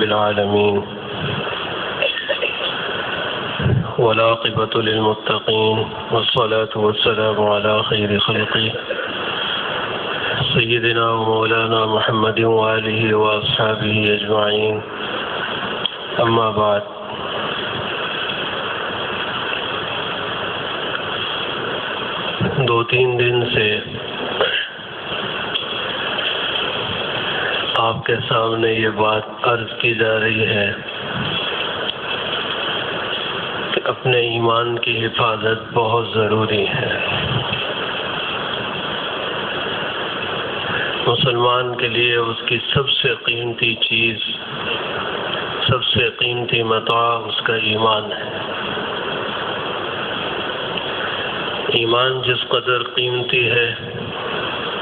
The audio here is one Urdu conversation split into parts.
رب العالمين والعاقبة للمتقين والصلاة والسلام على خير خلقه سيدنا ومولانا محمد وآله وأصحابه أجمعين أما بعد دو تین دن سے آپ کے سامنے یہ بات عرض کی جا رہی ہے کہ اپنے ایمان کی حفاظت بہت ضروری ہے۔ مسلمان کے لیے اس کی سب سے قیمتی چیز، سب سے قیمتی متاع اس کا ایمان ہے۔ ایمان جس قدر قیمتی ہے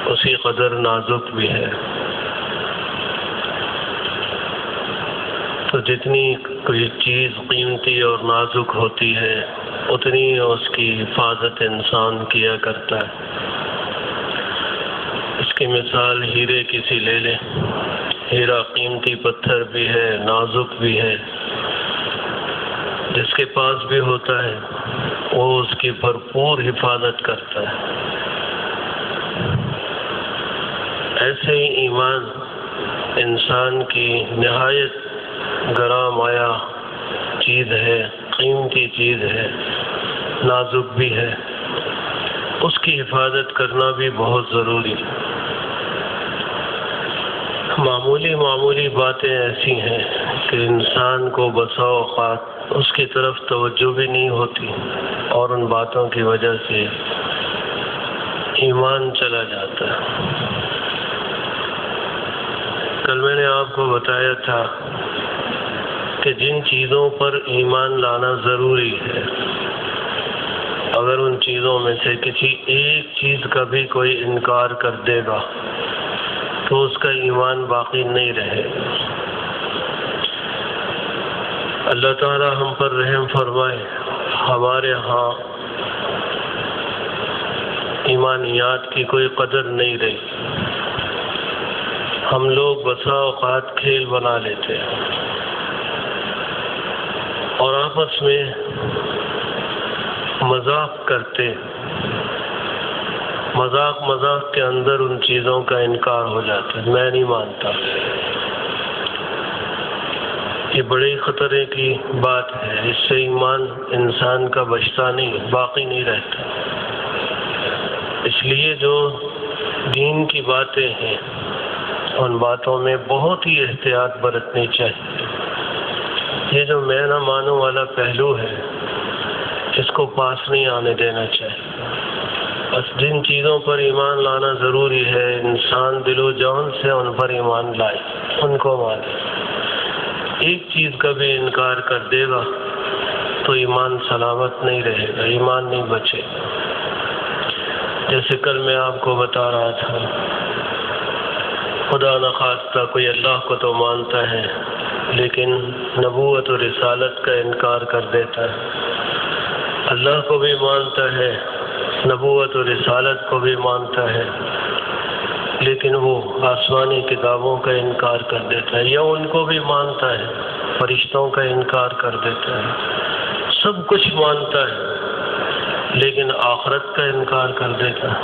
اسی قدر نازک بھی ہے، تو جتنی کوئی چیز قیمتی اور نازک ہوتی ہے اتنی اس کی حفاظت انسان کیا کرتا ہے۔ اس کی مثال ہیرے کی سی لے لیں۔ ہیرا قیمتی پتھر بھی ہے، نازک بھی ہے، جس کے پاس بھی ہوتا ہے وہ اس کی بھرپور حفاظت کرتا ہے۔ ایسے ہی ایمان انسان کی نہایت گراں مایہ چیز ہے، قیمتی چیز ہے، نازک بھی ہے، اس کی حفاظت کرنا بھی بہت ضروری ہے۔ معمولی باتیں ایسی ہیں کہ انسان کو بسا اوقات اس کی طرف توجہ بھی نہیں ہوتی اور ان باتوں کی وجہ سے ایمان چلا جاتا ہے۔ کل میں نے آپ کو بتایا تھا کہ جن چیزوں پر ایمان لانا ضروری ہے، اگر ان چیزوں میں سے کسی ایک چیز کا بھی کوئی انکار کر دے گا تو اس کا ایمان باقی نہیں رہے گا۔ اللہ تعالی ہم پر رحم فرمائے۔ ہمارے ہاں ایمانیات کی کوئی قدر نہیں رہی۔ ہم لوگ بسا اوقات کھیل بنا لیتے ہیں اور آپس میں مذاق کرتے، مذاق کے اندر ان چیزوں کا انکار ہو جاتا ہے۔ میں نہیں مانتا۔ یہ بڑے خطرے کی بات ہے۔ اس سے ایمان انسان کا بچتا نہیں، باقی نہیں رہتا۔ اس لیے جو دین کی باتیں ہیں ان باتوں میں بہت ہی احتیاط برتنی چاہیے۔ یہ جو میں نہ مانوں والا پہلو ہے اس کو پاس نہیں آنے دینا چاہیے۔ بس جن چیزوں پر ایمان لانا ضروری ہے انسان دل و جان سے ان پر ایمان لائے، ان کو مانے۔ ایک چیز کا بھی انکار کر دے گا تو ایمان سلامت نہیں رہے گا، ایمان نہیں بچے گا۔ جیسے کل میں آپ کو بتا رہا تھا، خدا نخواستہ کوئی اللہ کو تو مانتا ہے لیکن نبوت و رسالت کا انکار کر دیتا ہے، اللہ کو بھی مانتا ہے، نبوت و رسالت کو بھی مانتا ہے، لیکن وہ آسمانی کتابوں کا انکار کر دیتا ہے، یا ان کو بھی مانتا ہے، فرشتوں کا انکار کر دیتا ہے، سب کچھ مانتا ہے لیکن آخرت کا انکار کر دیتا ہے،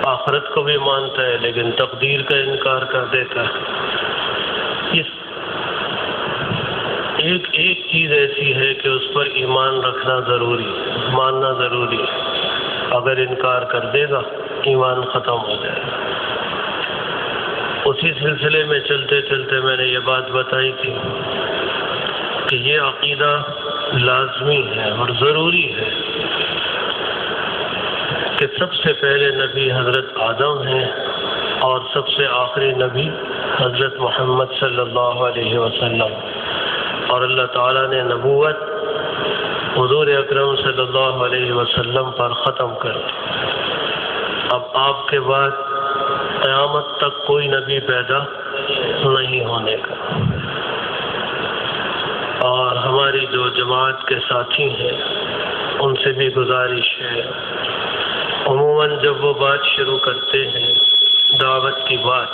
آخرت کو بھی مانتا ہے لیکن تقدیر کا انکار کر دیتا ہے۔ یہ ایک چیز ایسی ہے کہ اس پر ایمان رکھنا ضروری، ماننا ضروری، اگر انکار کر دے گا ایمان ختم ہو جائے گا۔ اسی سلسلے میں چلتے چلتے میں نے یہ بات بتائی تھی کہ یہ عقیدہ لازمی ہے اور ضروری ہے کہ سب سے پہلے نبی حضرت آدم ہیں اور سب سے آخری نبی حضرت محمد صلی اللہ علیہ وسلم، اور اللہ تعالیٰ نے نبوت حضور اکرم صلی اللہ علیہ وسلم پر ختم کر دی۔ اب آپ کے بعد قیامت تک کوئی نبی پیدا نہیں ہونے کا۔ اور ہماری جو جماعت کے ساتھی ہیں ان سے بھی گزارش ہے، عموماً جب وہ بات شروع کرتے ہیں دعوت کی بات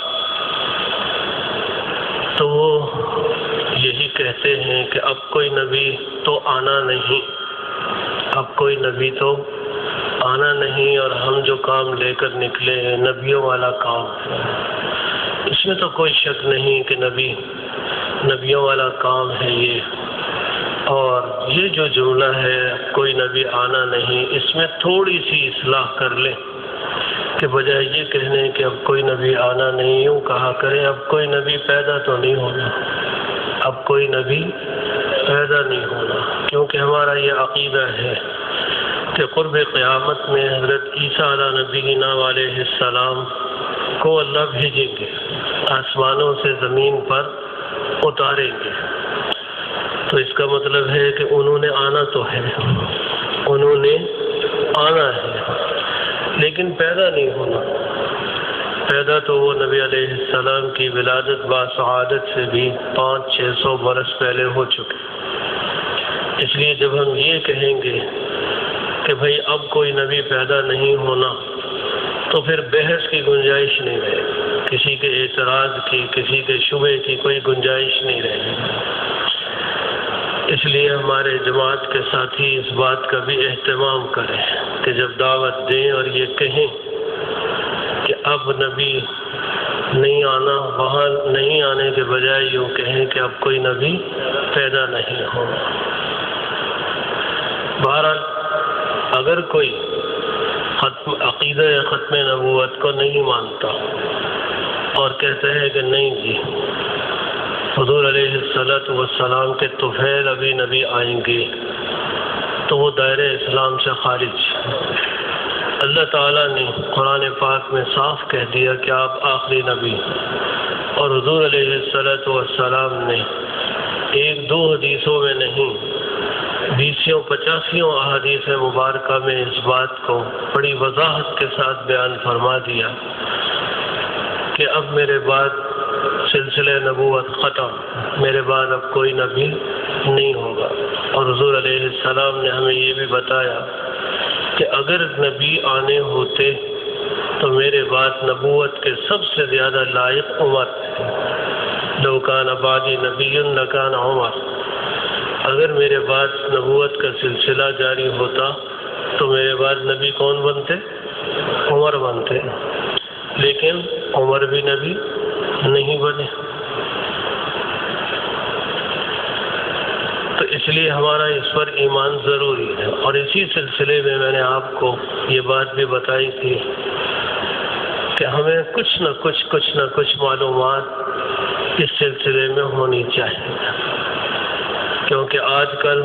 تو وہ یہی کہتے ہیں کہ اب کوئی نبی تو آنا نہیں، اب کوئی نبی تو آنا نہیں، اور ہم جو کام لے کر نکلے ہیں نبیوں والا کام ہے، اس میں تو کوئی شک نہیں کہ نبیوں والا کام ہے یہ۔ اور یہ جو جملہ ہے کوئی نبی آنا نہیں، اس میں تھوڑی سی اصلاح کر لیں کہ بجائے یہ کہنے کہ اب کوئی نبی آنا نہیں، یوں کہا کریں اب کوئی نبی پیدا تو نہیں ہونا، اب کوئی نبی پیدا نہیں ہونا، کیونکہ ہمارا یہ عقیدہ ہے کہ قرب قیامت میں حضرت عیسیٰ علیہ نبینا علیہ السلام کو اللہ بھیجیں گے، آسمانوں سے زمین پر اتاریں گے۔ تو اس کا مطلب ہے کہ انہوں نے آنا تو ہے، انہوں نے آنا ہے، لیکن پیدا نہیں ہونا۔ پیدا تو وہ نبی علیہ السلام کی ولادت باسعادت سے بھی 500-600 برس پہلے ہو چکے۔ اس لیے جب ہم یہ کہیں گے کہ بھئی اب کوئی نبی پیدا نہیں ہونا، تو پھر بحث کی گنجائش نہیں رہے گی، کسی کے اعتراض کی، کسی کے شبہ کی کوئی گنجائش نہیں رہے گی۔ اس لیے ہمارے جماعت کے ساتھی اس بات کا بھی اہتمام کریں کہ جب دعوت دیں اور یہ کہیں کہ اب نبی نہیں آنا، وہاں نہیں آنے کے بجائے یوں کہیں کہ اب کوئی نبی پیدا نہیں ہونا۔ بہرحال اگر کوئی عقیدہ ختم نبوت کو نہیں مانتا اور کہتا ہے کہ نہیں جی حضور علیہ السلام کے طفیل ابھی نبی آئیں گے، تو وہ دائرہ اسلام سے خارج۔ اللہ تعالیٰ نے قرآن پاک میں صاف کہہ دیا کہ آپ آخری نبی، اور حضور علیہ السلام نے 1-2 حدیثوں میں نہیں 20-50 احادیث مبارکہ میں اس بات کو بڑی وضاحت کے ساتھ بیان فرما دیا کہ اب میرے بعد سلسلہ نبوت ختم، میرے بعد اب کوئی نبی نہیں ہوگا۔ اور حضور علیہ السلام نے ہمیں یہ بھی بتایا کہ اگر نبی آنے ہوتے تو میرے بعد نبوت کے سب سے زیادہ لائق عمر تھے۔ لو کان بعدی نبی لکان عمر، اگر میرے بعد نبوت کا سلسلہ جاری ہوتا تو میرے بعد نبی کون بنتے؟ عمر بنتے، لیکن عمر بھی نبی نہیں بنے۔ تو اس لیے ہمارا اس پر ایمان ضروری ہے، اور اسی سلسلے میں میں نے آپ کو یہ بات بھی بتائی تھی کہ ہمیں کچھ نہ کچھ معلومات اس سلسلے میں ہونی چاہیے، کیونکہ آج کل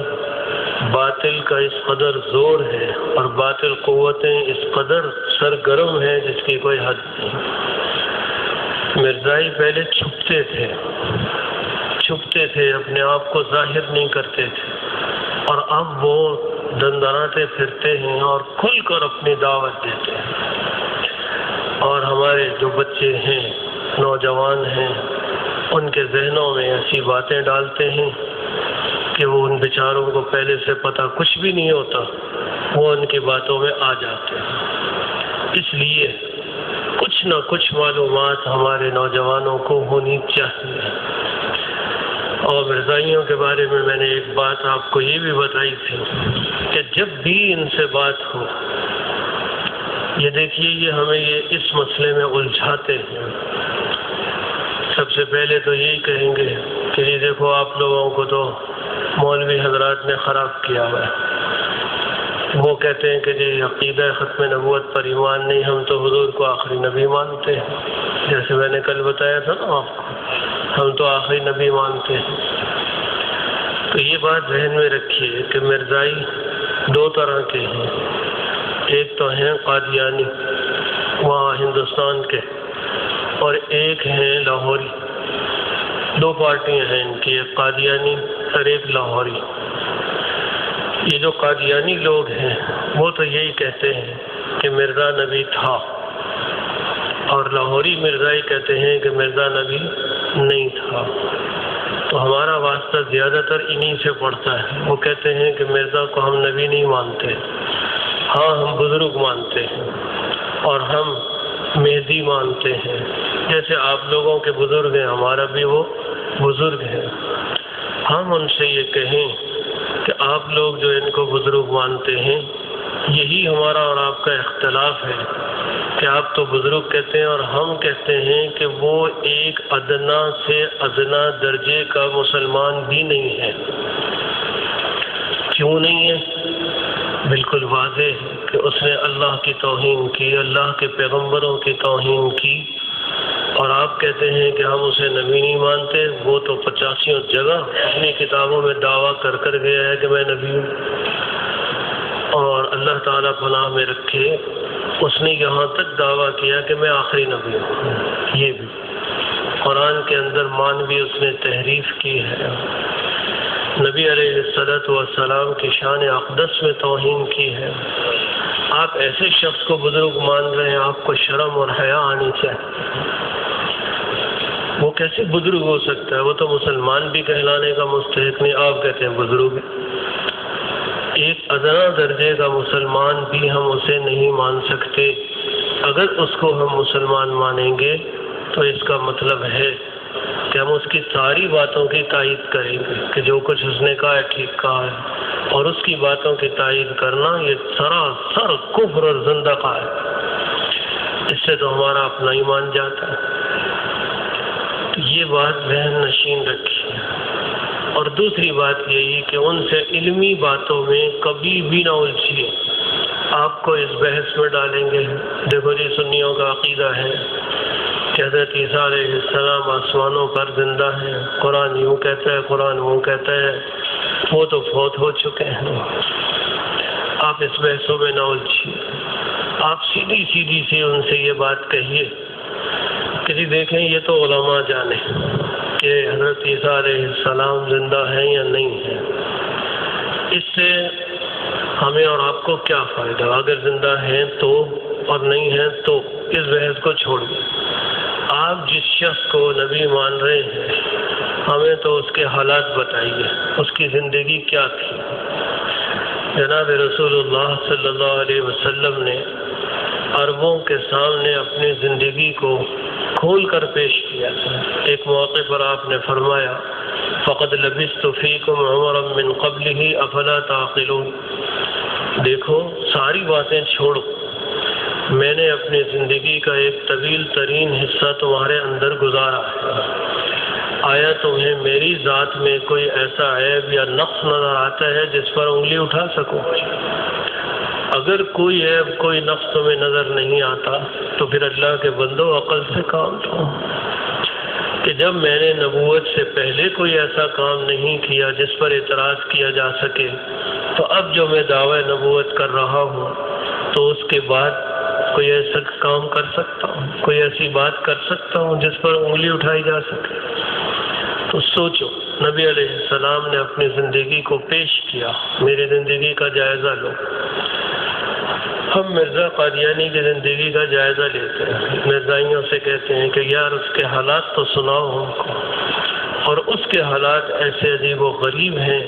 باطل کا اس قدر زور ہے اور باطل قوتیں اس قدر سرگرم ہیں جس کی کوئی حد نہیں۔ مرزائی پہلے چھپتے تھے، اپنے آپ کو ظاہر نہیں کرتے تھے، اور اب وہ دندناتے پھرتے ہیں اور کھل کر اپنی دعوت دیتے ہیں۔ اور ہمارے جو بچے ہیں، نوجوان ہیں، ان کے ذہنوں میں ایسی باتیں ڈالتے ہیں کہ وہ ان بیچاروں کو پہلے سے پتہ کچھ بھی نہیں ہوتا، وہ ان کی باتوں میں آ جاتے ہیں۔ اس لیے کچھ نہ کچھ معلومات ہمارے نوجوانوں کو ہونی چاہیے۔ اور مرزائیوں کے بارے میں نے ایک بات آپ کو یہ بھی بتائی تھی کہ جب بھی ان سے بات ہو، یہ دیکھیے یہ ہمیں اس مسئلے میں الجھاتے ہیں۔ سب سے پہلے تو یہی کہیں گے کہ یہ دیکھو آپ لوگوں کو تو مولوی حضرات نے خراب کیا ہوا ہے۔ وہ کہتے ہیں کہ جی عقیدہ ختم نبوت پر ایمان نہیں، ہم تو حضور کو آخری نبی مانتے ہیں، جیسے میں نے کل بتایا تھا نا آپ کو، ہم تو آخری نبی مانتے ہیں۔ تو یہ بات ذہن میں رکھیے کہ مرزائی 2 طرح کے ہیں، ایک تو ہیں قادیانی وہاں ہندوستان کے، اور ایک ہیں لاہوری۔ 2 پارٹیاں ہیں ان کی، ایک قادیانی اور ایک لاہوری۔ یہ جو قادیانی لوگ ہیں وہ تو یہی کہتے ہیں کہ مرزا نبی تھا، اور لاہوری مرزائی کہتے ہیں کہ مرزا نبی نہیں تھا۔ تو ہمارا واسطہ زیادہ تر انہی سے پڑتا ہے۔ وہ کہتے ہیں کہ مرزا کو ہم نبی نہیں مانتے، ہاں ہم بزرگ مانتے ہیں، اور ہم مہدی مانتے ہیں، جیسے آپ لوگوں کے بزرگ ہیں ہمارا بھی وہ بزرگ ہیں، ہم ان سے یہ کہیں کہ آپ لوگ جو ان کو بزرگ مانتے ہیں، یہی ہمارا اور آپ کا اختلاف ہے کہ آپ تو بزرگ کہتے ہیں اور ہم کہتے ہیں کہ وہ ایک ادنا سے ادنا درجے کا مسلمان بھی نہیں ہے۔ کیوں نہیں ہے؟ بالکل واضح ہے کہ اس نے اللہ کی توہین کی، اللہ کے پیغمبروں کی توہین کی، اور آپ کہتے ہیں کہ ہم اسے نبی نہیں مانتے۔ وہ تو 85 جگہ اپنی کتابوں میں دعویٰ کر کر گیا ہے کہ میں نبی ہوں، اور اللہ تعالیٰ پناہ میں رکھے اس نے یہاں تک دعویٰ کیا کہ میں آخری نبی ہوں۔ یہ بھی قرآن کے اندر مانوی اس نے تحریف کی ہے، نبی علیہ السلام کی شان اقدس میں توہین کی ہے۔ آپ ایسے شخص کو بزرگ مان رہے ہیں، آپ کو شرم اور حیا آنی چاہیے۔ وہ کیسے بزرگ ہو سکتا ہے؟ وہ تو مسلمان بھی کہلانے کا مستحق نہیں، آپ کہتے ہیں بزرگ۔ ایک ادنا درجے کا مسلمان بھی ہم اسے نہیں مان سکتے۔ اگر اس کو ہم مسلمان مانیں گے تو اس کا مطلب ہے کہ ہم اس کی ساری باتوں کی تائید کریں گے کہ جو کچھ اس نے کہا ہے ٹھیک کہا ہے، اور اس کی باتوں کی تائید کرنا یہ سراسر کفر اور زندقہ ہے۔ اس سے تو ہمارا اپنا ایمان جاتا ہے۔ تو یہ بات ذہن نشین رکھیے۔ اور دوسری بات یہی کہ ان سے علمی باتوں میں کبھی بھی نہ الجھیے۔ آپ کو اس بحث میں ڈالیں گے، دیکھو جی سنیوں کا عقیدہ ہے کہ حضرت عیسیٰ علیہ السلام آسمانوں پر زندہ ہیں، قرآن یوں کہتا ہے، قرآن وہ کہتا ہے، وہ تو فوت ہو چکے ہیں۔ آپ اس بحثوں میں نہ الجھیے، آپ سیدھی سیدھی سے ان سے یہ بات کہیے کہ جی دیکھیں یہ تو علماء جانے کہ حضرت عیسیٰ علیہ السلام زندہ ہیں یا نہیں ہیں۔ اس سے ہمیں اور آپ کو کیا فائدہ؟ اگر زندہ ہیں تو اور نہیں ہیں تو اس بحث کو چھوڑیے۔ آپ جس شخص کو نبی مان رہے ہیں، ہمیں تو اس کے حالات بتائیے، اس کی زندگی کیا تھی۔ جناب رسول اللہ صلی اللہ علیہ وسلم نے عربوں کے سامنے اپنی زندگی کو کھول کر پیش کیا۔ ایک موقع پر آپ نے فرمایا فقد لبثت فیکم عمرا من قبلہ افلا تعقلون، دیکھو ساری باتیں چھوڑو، میں نے اپنی زندگی کا ایک طویل ترین حصہ تمہارے اندر گزارا ہے، آیا تمہیں میری ذات میں کوئی ایسا عیب یا نقص نظر آتا ہے جس پر انگلی اٹھا سکو؟ اگر کوئی عیب کوئی نقص تمہیں نظر نہیں آتا تو پھر اللہ کے بندو عقل سے کام لو کہ جب میں نے نبوت سے پہلے کوئی ایسا کام نہیں کیا جس پر اعتراض کیا جا سکے، تو اب جو میں دعوی نبوت کر رہا ہوں تو اس کے بعد کوئی ایسا کام کر سکتا ہوں، کوئی ایسی بات کر سکتا ہوں جس پر انگلی اٹھائی جا سکے؟ تو سوچو، نبی علیہ السلام نے اپنی زندگی کو پیش کیا، میری زندگی کا جائزہ لو۔ ہم مرزا قادیانی کی زندگی کا جائزہ لیتے ہیں، مرزائیوں سے کہتے ہیں کہ یار اس کے حالات تو سناؤ ہم کو، اور اس کے حالات ایسے عجیب و غریب ہیں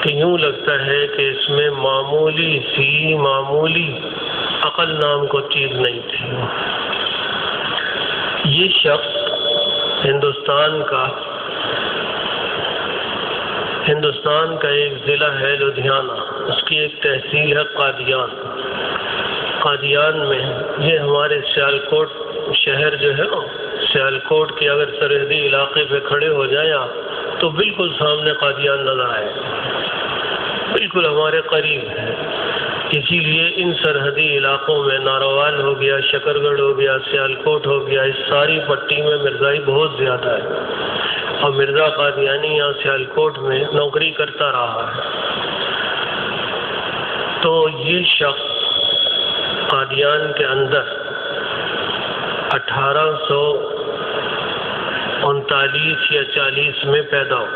کہ یوں لگتا ہے کہ اس میں معمولی عقل نام کو چیز نہیں تھی۔ یہ شخص ہندوستان کا ایک ضلع ہے لدھیانہ، اس کی ایک تحصیل ہے قادیان میں۔ یہ ہمارے سیالکوٹ شہر جو ہے نا، سیالکوٹ کے اگر سرحدی علاقے پہ کھڑے ہو جائیں آپ تو بالکل سامنے قادیان نظر آئے، بالکل ہمارے قریب ہے۔ اسی لیے ان سرحدی علاقوں میں ناروال ہو گیا، شکرگڑھ ہو گیا، سیالکوٹ ہو گیا، اس ساری پٹی میں مرزائی بہت زیادہ ہے، اور مرزا قادیانی یہاں سیالکوٹ میں نوکری کرتا رہا ہے۔ تو یہ شخص قادیان کے اندر 1839 یا 40 میں پیدا ہوا۔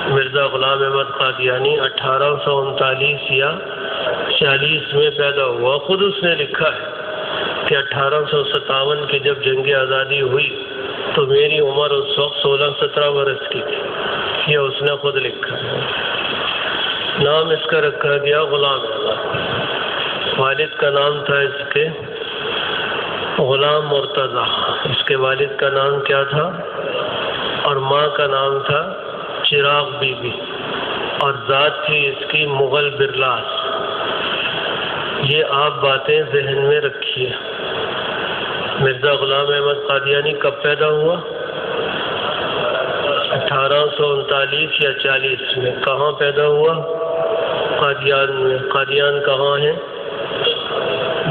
مرزا غلام احمد قادیانی 1839 یا 40 میں پیدا ہوا۔ خود اس نے لکھا ہے کہ 1857 کی جب جنگ آزادی ہوئی تو میری عمر اس وقت 16-17 برس کی تھی، یہ اس نے خود لکھا ہے۔ نام اس کا رکھا گیا غلام احمد، والد کا نام تھا اس کے غلام مرتضیٰ، اس کے والد کا نام کیا تھا؟ اور ماں کا نام تھا چراغ بی بی، اور ذات تھی اس کی مغل برلاس۔ یہ آپ باتیں ذہن میں رکھیے۔ مرزا غلام احمد قادیانی کب پیدا ہوا؟ 1839 یا 40 میں۔ کہاں پیدا ہوا؟ قادیان میں۔ قادیان کہاں ہے؟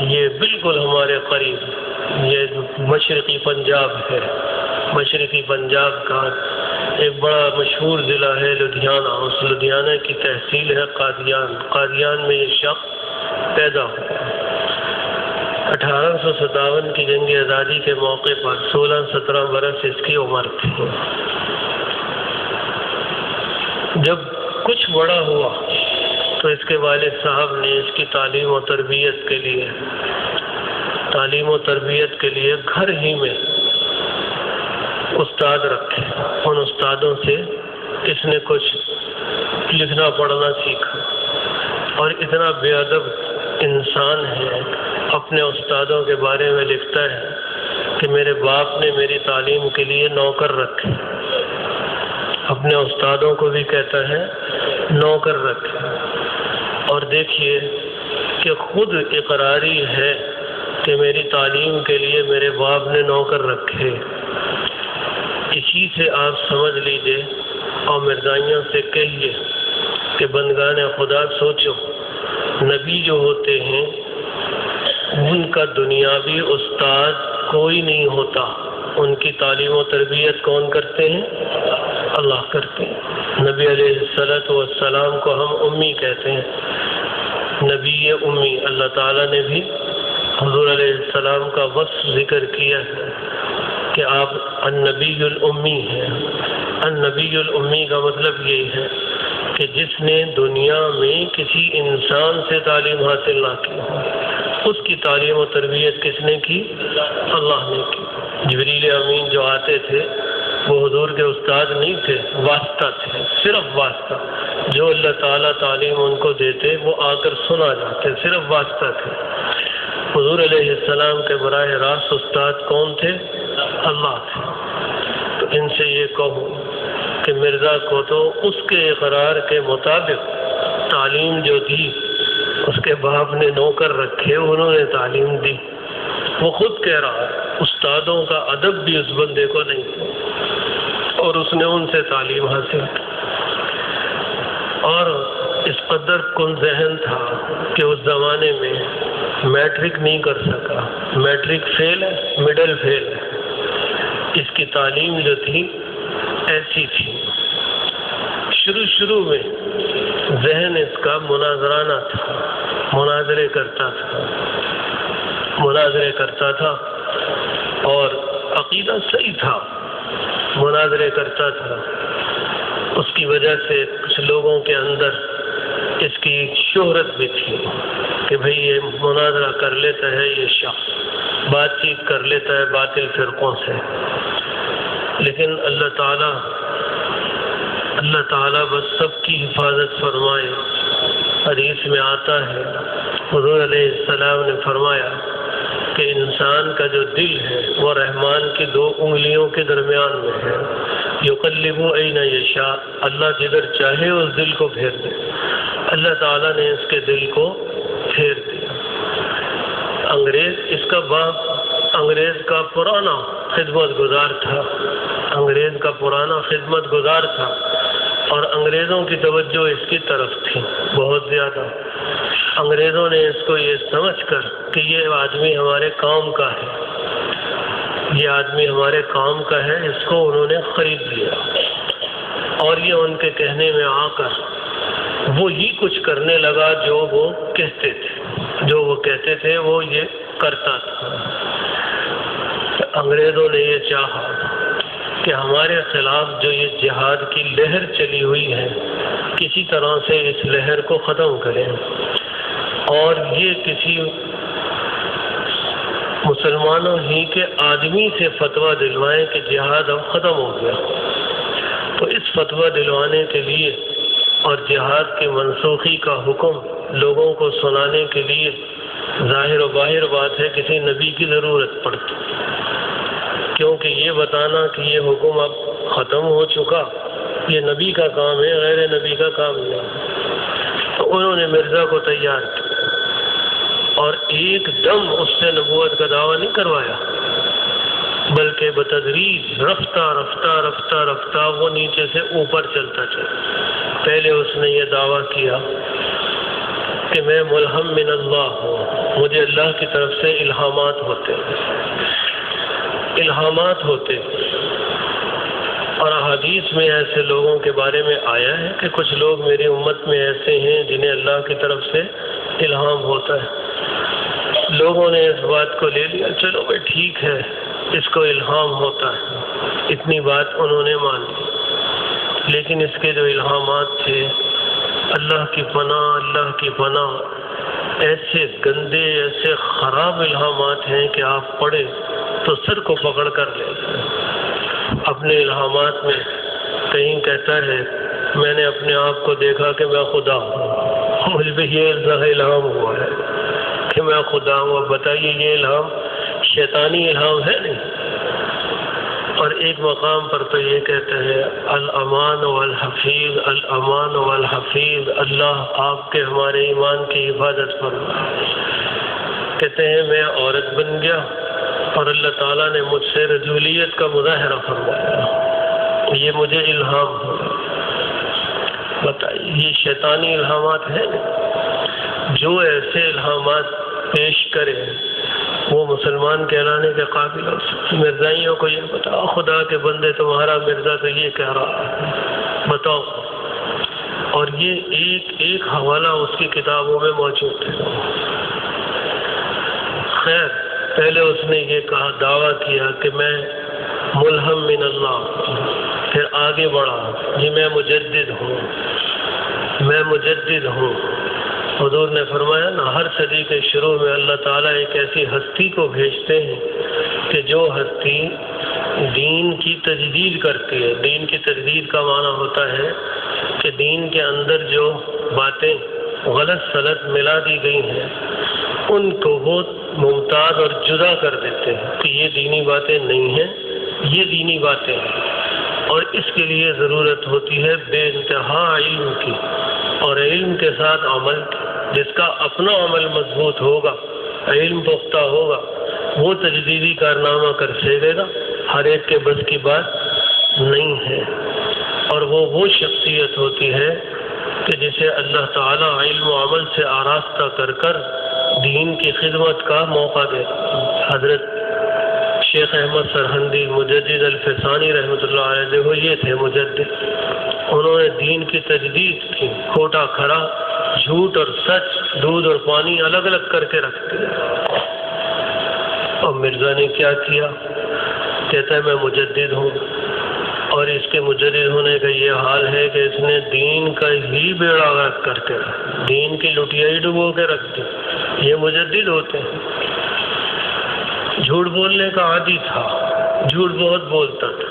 یہ بالکل ہمارے قریب، یہ مشرقی پنجاب ہے۔ مشرقی پنجاب کا ایک بڑا مشہور ضلع ہے لدھیانہ، اس لدھیانہ کی تحصیل ہے قادیان۔ قادیان میں یہ شخص پیدا ہوا۔ 1857 کی جنگ آزادی کے موقع پر 16-17 برس اس کی عمر تھی۔ جب کچھ بڑا ہوا تو اس کے والد صاحب نے اس کی تعلیم و تربیت کے لیے گھر ہی میں استاد رکھے۔ ان استادوں سے اس نے کچھ لکھنا پڑھنا سیکھا، اور اتنا بے ادب انسان ہے، اپنے استادوں کے بارے میں لکھتا ہے کہ میرے باپ نے میری تعلیم کے لیے نوکر رکھے۔ اپنے استادوں کو بھی کہتا ہے نوکر رکھے، اور دیکھیے کہ خود اقراری ہے کہ میری تعلیم کے لیے میرے باپ نے نوکر رکھے۔ اسی سے آپ سمجھ لیجئے اور مرزائیوں سے کہیے کہ بندگان خدا سوچو، نبی جو ہوتے ہیں ان کا دنیاوی استاد کوئی نہیں ہوتا، ان کی تعلیم و تربیت کون کرتے ہیں؟ اللہ کرتے ہیں۔ نبی علیہ السلام کو ہم امی کہتے ہیں، نبی امی۔ اللہ تعالیٰ نے بھی حضور علیہ السلام کا وصف ذکر کیا ہے کہ آپ النبی الامی ہیں۔ النبی الامی کا مطلب یہی ہے کہ جس نے دنیا میں کسی انسان سے تعلیم حاصل نہ کی، اس کی تعلیم و تربیت کس نے کی؟ اللہ نے کی۔ جبریل امین جو آتے تھے وہ حضور کے استاد نہیں تھے، واسطہ تھے، صرف واسطہ۔ جو اللہ تعالیٰ تعلیم ان کو دیتے وہ آ کر سنا جاتے، صرف واسطہ تھے۔ حضور علیہ السلام کے براہ راست استاد کون تھے؟ اللہ تھے۔ تو ان سے یہ کہو کہ مرزا کو تو اس کے اقرار کے مطابق تعلیم جو دی اس کے باپ نے نوکر رکھے، انہوں نے تعلیم دی۔ وہ خود کہہ رہا ہے استادوں کا ادب بھی اس بندے کو نہیں، اور اس نے ان سے تعلیم حاصل کی، اور اس قدر کن ذہن تھا کہ اس زمانے میں میٹرک نہیں کر سکا۔ میٹرک فیل ہے، مڈل فیل ہے۔ اس کی تعلیم جو تھی ایسی تھی۔ شروع میں ذہن اس کا مناظرانہ تھا، مناظرے کرتا تھا اور عقیدہ صحیح تھا، مناظرے کرتا تھا۔ اس کی وجہ سے کچھ لوگوں کے اندر اس کی شہرت بھی تھی کہ بھئی یہ مناظرہ کر لیتا ہے، یہ شخص بات چیت کر لیتا ہے باطل فرقوں سے۔ لیکن اللہ تعالیٰ بس سب کی حفاظت فرمائے۔ حدیث میں آتا ہے حضور علیہ السلام نے فرمایا کہ انسان کا جو دل ہے وہ رحمان کی 2 انگلیوں کے درمیان میں ہے۔ یقلب این یشاء، اللہ جدھر چاہے اس دل کو پھیر دے۔ اللہ تعالیٰ نے اس کے دل کو پھیر دیا۔ انگریز کا پرانا خدمت گزار تھا، اور انگریزوں کی توجہ اس کی طرف تھی بہت زیادہ۔ انگریزوں نے اس کو یہ سمجھ کر کہ یہ آدمی ہمارے کام کا ہے، اس کو انہوں نے خرید لیا، اور یہ ان کے کہنے میں آ کر وہی کچھ کرنے لگا جو وہ کہتے تھے وہ یہ کرتا تھا۔ انگریزوں نے یہ چاہا کہ ہمارے خلاف جو یہ جہاد کی لہر چلی ہوئی ہے کسی طرح سے اس لہر کو ختم کریں، اور یہ کسی مسلمانوں ہی کے آدمی سے فتویٰ دلوائیں کہ جہاد اب ختم ہو گیا۔ تو اس فتویٰ دلوانے کے لیے اور جہاد کی منسوخی کا حکم لوگوں کو سنانے کے لیے ظاہر و باہر بات ہے کسی نبی کی ضرورت پڑتی، کیونکہ یہ بتانا کہ یہ حکم اب ختم ہو چکا، یہ نبی کا کام ہے، غیر نبی کا کام نہیں۔ تو انہوں نے مرزا کو تیار کیا اور ایک دم اس سے نبوت کا دعویٰ نہیں کروایا، بلکہ بتدریج رفتہ رفتہ رفتہ رفتہ وہ نیچے سے اوپر چلتا چلا۔ پہلے اس نے یہ دعویٰ کیا کہ میں ملہم من اللہ ہوں، مجھے اللہ کی طرف سے الہامات ہوتے اور احادیث میں ایسے لوگوں کے بارے میں آیا ہے کہ کچھ لوگ میری امت میں ایسے ہیں جنہیں اللہ کی طرف سے الہام ہوتا ہے۔ لوگوں نے اس بات کو لے لیا، چلو بھائی ٹھیک ہے، اس کو الہام ہوتا ہے، اتنی بات انہوں نے مان لی۔ لیکن اس کے جو الہامات تھے، اللہ کی پناہ ایسے گندے، ایسے خراب الہامات ہیں کہ آپ پڑھیں تو سر کو پکڑ کر لے جائیں۔ اپنے الہامات میں کہیں کہتا ہے میں نے اپنے آپ کو دیکھا کہ میں خدا ہوں، مجھ پہ یہ الہام ہوا ہے کہ میں خدا ہوں۔ اب بتائیے یہ الہام شیطانی الہام ہے نہیں؟ اور ایک مقام پر تو یہ کہتے ہیں الامان والحفیظ، الامان والحفیظ، اللہ آپ کے ہمارے ایمان کی حفاظت فرمائے۔ کہتے ہیں میں عورت بن گیا اور اللہ تعالیٰ نے مجھ سے رجولیت کا مظاہرہ فرمایا، یہ مجھے الہام ہوا۔ بتائیے یہ شیطانی الہامات ہیں؟ جو ایسے الہامات پیش کرے وہ مسلمان کہلانے کے قابل ہو سکتے۔ مرزائیوں کو یہ بتاؤ خدا کے بندے تمہارا مرزا تو یہ کہہ رہا ہے، بتاؤ۔ اور یہ ایک حوالہ اس کی کتابوں میں موجود ہے۔ خیر، پہلے اس نے یہ کہا، دعویٰ کیا کہ میں ملہم من اللہ، پھر آگے بڑھا جی میں مجدد ہوں۔ حضور نے فرمایا نا، ہر صدی کے شروع میں اللہ تعالیٰ ایک ایسی ہستی کو بھیجتے ہیں کہ جو ہستی دین کی تجدید کرتی ہے۔ دین کی تجدید کا معنی ہوتا ہے کہ دین کے اندر جو باتیں غلط سلط ملا دی گئی ہیں ان کو وہ ممتاز اور جدا کر دیتے ہیں کہ یہ دینی باتیں نہیں ہیں، یہ دینی باتیں ہیں۔ اور اس کے لیے ضرورت ہوتی ہے بے انتہا علم کی اور علم کے ساتھ عمل کی۔ جس کا اپنا عمل مضبوط ہوگا، علم پختہ ہوگا، وہ تجدیدی کارنامہ کر سکے گا۔ ہر ایک کے بس کی بات نہیں ہے۔ اور وہ شخصیت ہوتی ہے کہ جسے اللہ تعالیٰ علم و عمل سے آراستہ کر دین کی خدمت کا موقع دے۔ حضرت شیخ احمد سرہندی مجدد الفسانی رحمۃ اللہ علیہ وہ یہ تھے مجدد۔ انہوں نے دین کی تجدید کی، کھوٹا کھرا، جھوٹ اور سچ، دودھ اور پانی الگ الگ کر کے رکھ دیا۔ اور مرزا نے کیا کیا؟ کہتا ہے میں مجدد ہوں، اور اس کے مجدد ہونے کا یہ حال ہے کہ اس نے دین کا ہی بیڑا غرق کر کے رکھ، دین کی لٹیا ہی ڈبو کے رکھ دی۔ یہ مجدد ہوتے ہیں۔ جھوٹ بولنے کا عادی تھا، جھوٹ بہت بولتا تھا۔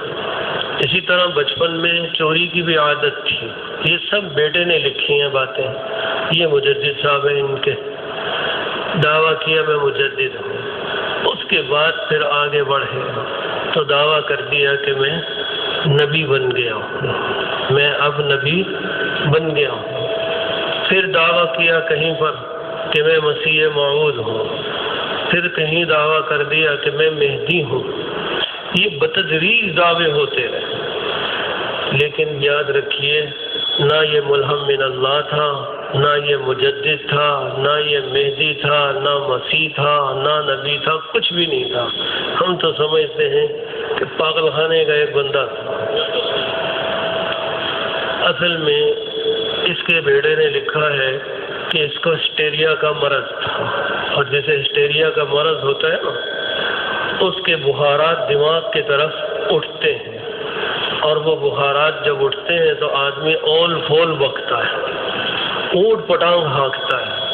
اسی طرح بچپن میں چوری کی بھی عادت تھی۔ یہ سب بیٹے نے لکھی ہیں باتیں، یہ مجدد صاحب ہیں۔ ان کے دعویٰ کیا میں مجدد ہوں۔ اس کے بعد پھر آگے بڑھے تو دعویٰ کر دیا کہ میں نبی بن گیا ہوں، میں اب نبی بن گیا ہوں۔ پھر دعویٰ کیا کہیں پر کہ میں مسیح موعود ہوں، پھر کہیں دعویٰ کر دیا کہ میں مہدی ہوں۔ یہ بتدریج دعوے ہوتے رہے، لیکن یاد رکھیے نہ یہ ملہم من اللہ تھا، نہ یہ مجدد تھا، نہ یہ مہدی تھا، نہ مسیح تھا، نہ نبی تھا، کچھ بھی نہیں تھا۔ ہم تو سمجھتے ہیں کہ پاگل خانے کا ایک بندہ تھا۔ اصل میں اس کے بیٹے نے لکھا ہے کہ اس کو ہسٹیریا کا مرض تھا، اور جیسے ہسٹیریا کا مرض ہوتا ہے نا، اس کے بخارات دماغ کی طرف اٹھتے ہیں، اور وہ بخارات جب اٹھتے ہیں تو آدمی اول فول بکتا ہے، اوٹ پٹانگ ہانکتا ہے۔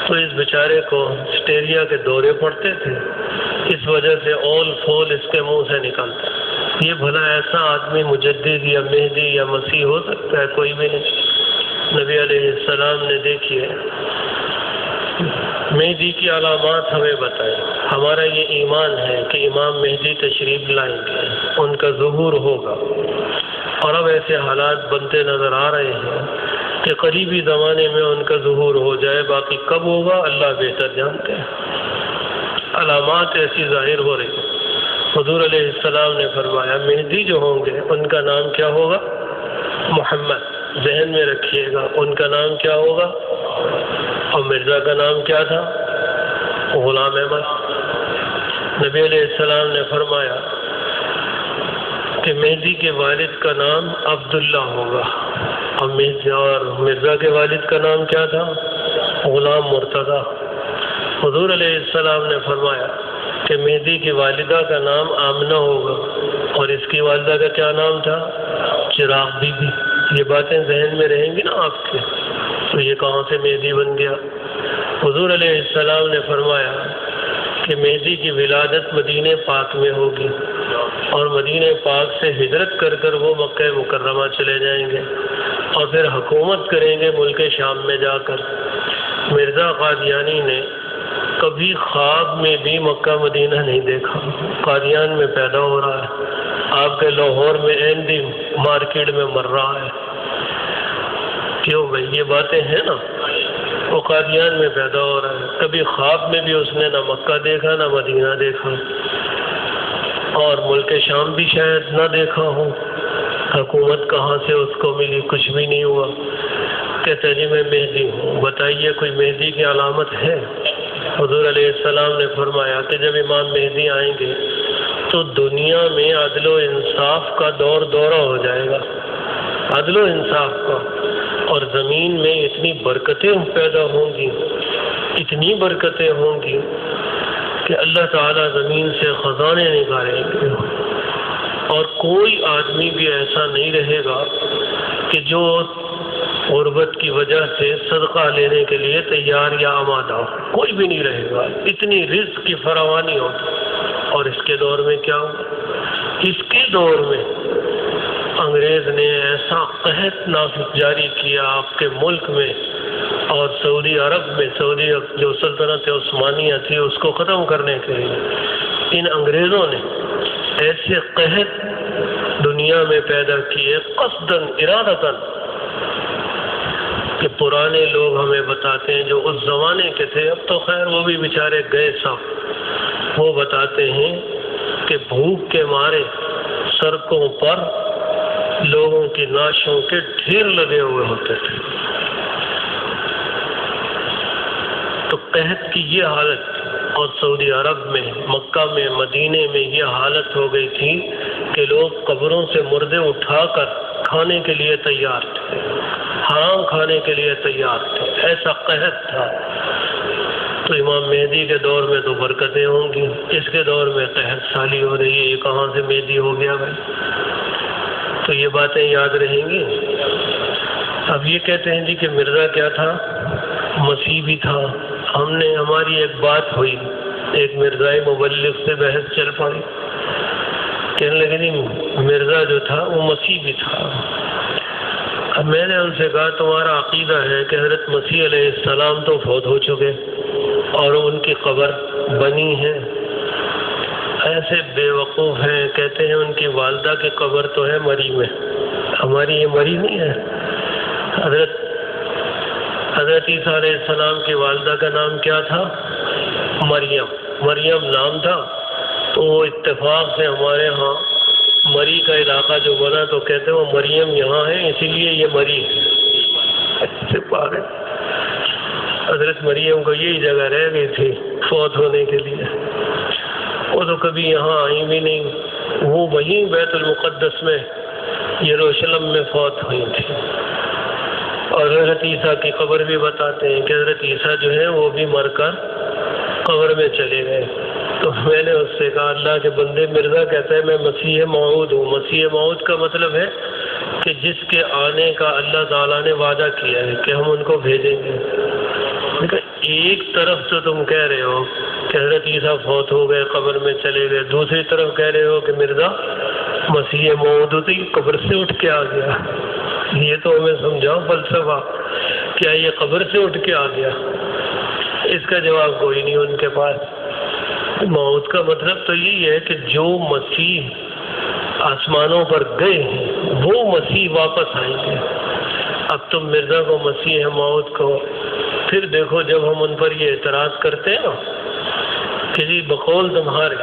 تو اس بیچارے کو ہسٹیریا کے دورے پڑتے تھے، اس وجہ سے اول فول اس کے منہ سے نکلتا ہے۔ یہ بھلا ایسا آدمی مجدد یا مہدی یا مسیح ہو سکتا ہے؟ کوئی بھی نہیں۔ نبی علیہ السلام نے دیکھیے مہدی کی علامات ہمیں بتائیں۔ ہمارا یہ ایمان ہے کہ امام مہدی تشریف لائیں گے، ان کا ظہور ہوگا۔ اور اب ایسے حالات بنتے نظر آ رہے ہیں کہ قریبی زمانے میں ان کا ظہور ہو جائے، باقی کب ہوگا اللہ بہتر جانتے ہیں۔ علامات ایسی ظاہر ہو رہی ہیں۔ حضور علیہ السلام نے فرمایا مہدی جو ہوں گے ان کا نام کیا ہوگا؟ محمد، ذہن میں رکھیے گا، ان کا نام کیا ہوگا؟ اور مرزا کا نام کیا تھا؟ غلام احمد۔ نبی علیہ السلام نے فرمایا کہ مہدی کے والد کا نام عبداللہ ہوگا، اور مرزا کے والد کا نام کیا تھا؟ غلام مرتضیٰ۔ حضور علیہ السلام نے فرمایا کہ مہدی کی والدہ کا نام آمنہ ہوگا، اور اس کی والدہ کا کیا نام تھا؟ چراغ بی بی۔ یہ باتیں ذہن میں رہیں گی نا آپ کے، تو یہ کہاں سے مہدی بن گیا؟ حضور علیہ السلام نے فرمایا کہ مہدی کی ولادت مدینہ پاک میں ہوگی، اور مدینہ پاک سے ہجرت کر کر وہ مکہ مکرمہ چلے جائیں گے، اور پھر حکومت کریں گے ملک شام میں جا کر۔ مرزا قادیانی نے کبھی خواب میں بھی مکہ مدینہ نہیں دیکھا، قادیان میں پیدا ہو رہا ہے، آپ کے لاہور میں ایندی مارکیٹ میں مر رہا ہے۔ کیوں بھائی؟ یہ باتیں ہیں نا، وہ قادیان میں پیدا ہو رہا ہے، کبھی خواب میں بھی اس نے نہ مکہ دیکھا نہ مدینہ دیکھا، اور ملک شام بھی شاید نہ دیکھا ہو۔ حکومت کہاں سے اس کو ملی؟ کچھ بھی نہیں ہوا۔ کہتے جی میں مہدی ہوں، بتائیے کوئی مہدی کی علامت ہے؟ حضور علیہ السلام نے فرمایا کہ جب امام مہدی آئیں گے تو دنیا میں عدل و انصاف کا دورہ ہو جائے گا، عدل و انصاف کا، اور زمین میں اتنی برکتیں پیدا ہوں گی، اتنی برکتیں ہوں گی کہ اللہ تعالیٰ زمین سے خزانے نکالیں گے، اور کوئی آدمی بھی ایسا نہیں رہے گا کہ جو غربت کی وجہ سے صدقہ لینے کے لیے تیار یا آمادہ ہو، کوئی بھی نہیں رہے گا، اتنی رزق کی فراوانی ہوگی۔ اور اس کے دور میں کیا ہوگا؟ اس کے دور میں انگریز نے ایسا قحط نافذ جاری کیا آپ کے ملک میں اور سعودی عرب میں، سعودی جو سلطنت عثمانیہ تھی اس کو ختم کرنے کے لیے ان انگریزوں نے ایسے قحط دنیا میں پیدا کیے قصداً ارادتاً، کہ پرانے لوگ ہمیں بتاتے ہیں جو اس زمانے کے تھے، اب تو خیر وہ بھی بیچارے گئے سب، وہ بتاتے ہیں کہ بھوک کے مارے سڑکوں پر لوگوں کی لاشوں کے ڈھیر لگے ہوئے ہوتے تھے۔ تو قحط کی یہ حالت، اور سعودی عرب میں، مکہ میں، مدینے میں یہ حالت ہو گئی تھی کہ لوگ قبروں سے مردے اٹھا کر کھانے کے لیے تیار تھے، حرام کھانے کے لیے تیار تھے، ایسا قحط تھا۔ تو امام مہدی کے دور میں تو برکتیں ہوں گی، اس کے دور میں قحط سالی ہو رہی ہے، یہ کہاں سے مہدی ہو گیا بھائی؟ تو یہ باتیں یاد رہیں گی۔ اب یہ کہتے ہیں جی کہ مرزا کیا تھا؟ مسیح بھی تھا۔ ہماری ایک بات ہوئی، ایک مرزائی مبلغ سے بحث چل پڑی، کہنے لگے نہیں مرزا جو تھا وہ مسیح بھی تھا۔ اب میں نے ان سے کہا تمہارا عقیدہ ہے کہ حضرت مسیح علیہ السلام تو فوت ہو چکے اور ان کی قبر بنی ہے؟ ایسے بے وقوف ہیں، کہتے ہیں ان کی والدہ کی قبر تو ہے مری میں، ہماری یہ مری نہیں ہے۔ حضرت عیسیٰ علیہ السلام کی والدہ کا نام کیا تھا؟ مریم نام تھا، تو وہ اتفاق سے ہمارے ہاں مری کا علاقہ جو بنا تو کہتے ہیں وہ مریم یہاں ہے اسی لیے یہ مری ہے۔ ایسے پاگل، حضرت مریم کو یہی جگہ رہ گئی تھی فوت ہونے کے لیے، وہ تو کبھی یہاں آئی بھی نہیں، وہ وہیں بیت المقدس میں یروشلم میں فوت ہوئی تھی۔ اور حضرت عیسیٰ کی قبر بھی بتاتے ہیں کہ حضرت عیسیٰ جو ہے وہ بھی مر کر قبر میں چلے گئے۔ تو میں نے اس سے کہا اللہ کے بندے، مرزا کہتا ہے میں مسیح موعود ہوں۔ مسیح موعود کا مطلب ہے کہ جس کے آنے کا اللہ تعالیٰ نے وعدہ کیا ہے کہ ہم ان کو بھیجیں گے۔ لیکن ایک طرف تو تم کہہ رہے ہو کہ حضرت عیسیٰ فوت ہو گئے قبر میں چلے گئے، دوسری طرف کہہ رہے ہو کہ مرزا مسیح موعود ہوتی قبر سے اٹھ کے آ گیا۔ یہ تو ہمیں سمجھاؤ فلسفہ، کیا یہ قبر سے اٹھ کے آ گیا؟ اس کا جواب کوئی نہیں ان کے پاس۔ موت کا مطلب تو یہی ہے کہ جو مسیح آسمانوں پر گئے ہیں وہ مسیح واپس آئیں گے۔ اب تم مرزا کو مسیح موعود کہو، پھر دیکھو جب ہم ان پر یہ اعتراض کرتے ہیں نا کہ بقول تمہارے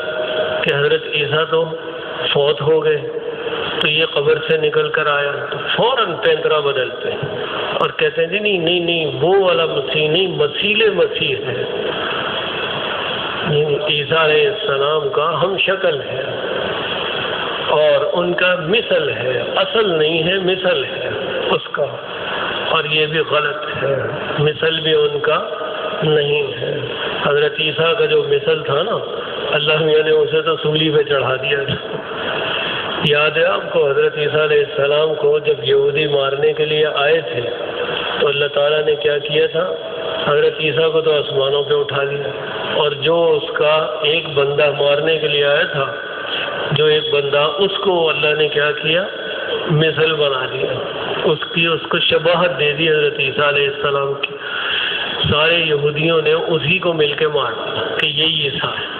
کہ حضرت عیسیٰ تو فوت ہو گئے، تو یہ قبر سے نکل کر آیا، تو فوراً پینترا بدلتے ہیں اور کہتے ہیں جی نہیں وہ والا مسیح نہیں، مسیل مسیح ہے، عیسیٰ علیہ السلام کا ہم شکل ہے اور ان کا مثل ہے، اصل نہیں ہے، مثل ہے اس کا، اور یہ بھی غلط ہے، مثل بھی ان کا نہیں ہے۔ حضرت عیسیٰ کا جو مثل تھا نا، اللہ میاں نے اسے تو سولی پہ چڑھا دیا تھا۔ یاد ہے آپ کو حضرت عیسیٰ علیہ السلام کو جب یہودی مارنے کے لیے آئے تھے تو اللہ تعالیٰ نے کیا کیا تھا؟ حضرت عیسیٰ کو تو آسمانوں پہ اٹھا دیا، اور جو اس کا ایک بندہ مارنے کے لیے آیا تھا، جو ایک بندہ، اس کو اللہ نے کیا کیا؟ مثل بنا دیا، اس کو شباہت دے دی حضرت عیسیٰ علیہ السلام کی۔ سارے یہودیوں نے اسی کو مل کے مار دیا کہ یہی عیسیٰ ہے۔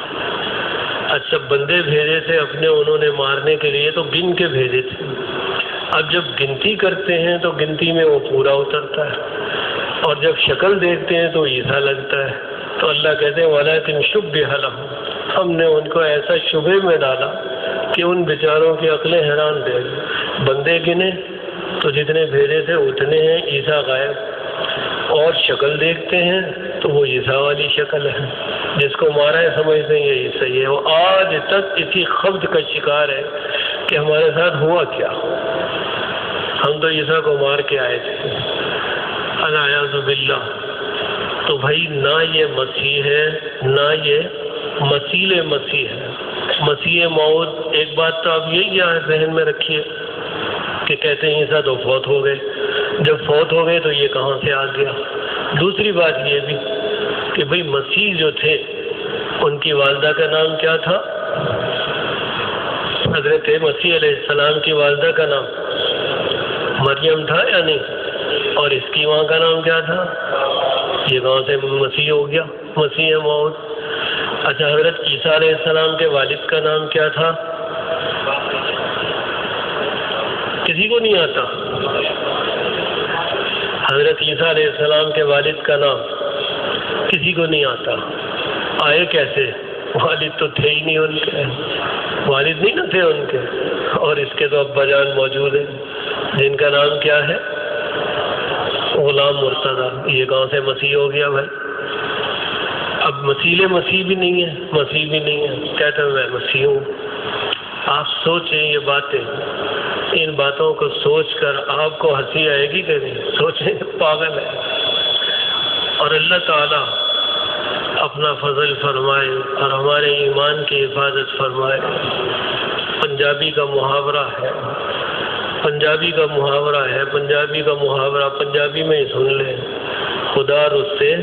اچھا بندے بھیجے تھے اپنے انہوں نے مارنے کے لیے، تو گن کے بھیجے تھے۔ اب جب گنتی کرتے ہیں تو گنتی میں وہ پورا اترتا ہے، اور جب شکل دیکھتے ہیں تو عیسیٰ لگتا ہے۔ تو اللہ کہتے ہیں وَلَٰكِن شُبِّهَ لَهُمْ، ہم نے ان کو ایسا شبہ میں ڈالا کہ ان بیچاروں کی عقلیں حیران رہ گئی۔ بندے گنے تو جتنے بھیجے تھے اتنے ہیں، عیسیٰ غائب، اور شکل دیکھتے ہیں تو وہ عیسیٰ والی شکل ہے، جس کو مارا ہے سمجھتے ہیں یہ صحیح ہے۔ وہ آج تک اسی خبط کا شکار ہے کہ ہمارے ساتھ ہوا کیا، ہم تو عیسیٰ کو مار کے آئے تھے، العیاذ باللہ۔ تو بھائی نہ یہ مسیح ہے، نہ یہ مسیل مسیح ہے، مسیح موعود۔ ایک بات تو آپ یہی ذہن میں رکھیے کہ کہتے ہیں عیسیٰ تو فوت ہو گئے، جب فوت ہو گئے تو یہ کہاں سے آ گیا؟ دوسری بات یہ بھی کہ بھئی مسیح جو تھے ان کی والدہ کا نام کیا تھا؟ حضرت مسیح علیہ السلام کی والدہ کا نام مریم تھا یا نہیں؟ اور اس کی ماں کا نام کیا تھا؟ یہ کہاں سے مسیح ہو گیا، مسیح موعود؟ اچھا حضرت عیسیٰ علیہ السلام کے والد کا نام کیا تھا؟ کسی کو نہیں آتا؟ حضرت عیسیٰ علیہ السلام کے والد کا نام کسی کو نہیں آتا؟ آئے کیسے؟ والد تو تھے ہی نہیں ان کے، والد نہیں نہ تھے ان کے، اور اس کے تو ابا جان موجود ہیں جن کا نام کیا ہے؟ غلام مرتضی۔ یہ کہاں سے مسیح ہو گیا بھائی؟ اب مسیل مسیح بھی نہیں ہے، مسیح بھی نہیں ہے، کہتا ہے میں مسیح ہوں۔ آپ سوچیں یہ باتیں، ان باتوں کو سوچ کر آپ کو ہنسی آئے گی کہ نہیں؟ سوچیں، پاگل ہے۔ اور اللہ تعالیٰ اپنا فضل فرمائے اور ہمارے ایمان کی حفاظت فرمائے۔ پنجابی کا محاورہ ہے، پنجابی کا محاورہ پنجابی میں ہی سن لیں، خدا رسے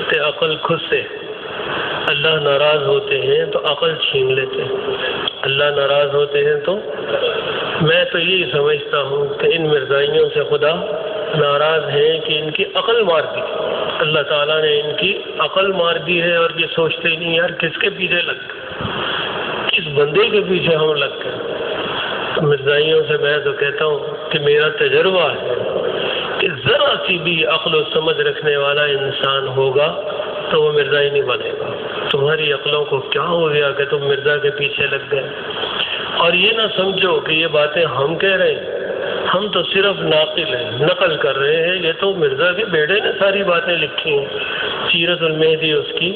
تے عقل خود سے۔ اللہ ناراض ہوتے ہیں تو عقل چھین لیتے ہیں، اللہ ناراض ہوتے ہیں تو میں تو یہی سمجھتا ہوں کہ ان مرزائیوں سے خدا ناراض ہیں کہ ان کی عقل مار دی، اللہ تعالیٰ نے ان کی عقل مار دی ہے، اور یہ سوچتے ہی نہیں یار کس کے پیچھے لگ گئے، کس بندے کے پیچھے ہم لگ گئے۔ مرزائیوں سے میں تو کہتا ہوں کہ میرا تجربہ ہے کہ ذرا سی بھی عقل و سمجھ رکھنے والا انسان ہوگا تو وہ مرزائی نہیں بنے گا۔ تمہاری عقلوں کو کیا ہو گیا کہ تم مرزا کے پیچھے لگ گئے؟ اور یہ نہ سمجھو کہ یہ باتیں ہم کہہ رہے ہیں، ہم تو صرف ناقل ہیں، نقل کر رہے ہیں۔ یہ تو مرزا کے بیٹے نے ساری باتیں لکھی ہیں، سیرت المہدی اس کی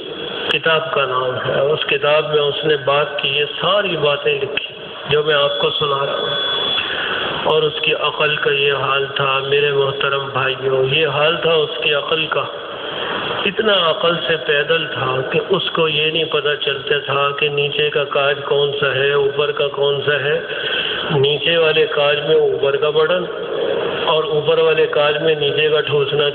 کتاب کا نام ہے، اس کتاب میں اس نے بات کی یہ ساری باتیں لکھی جو میں آپ کو سنا رہا ہوں۔ اور اس کی عقل کا یہ حال تھا میرے محترم بھائیوں، یہ حال تھا اس کی عقل کا، اتنا عقل سے پیدل تھا کہ اس کو یہ نہیں پتہ چلتا تھا کہ نیچے کا کاج کون سا ہے، اوپر کا کون سا ہے، نیچے والے کاج میں اوپر کا بٹن اور اوپر والے کاج میں نیچے کا ٹھوسنا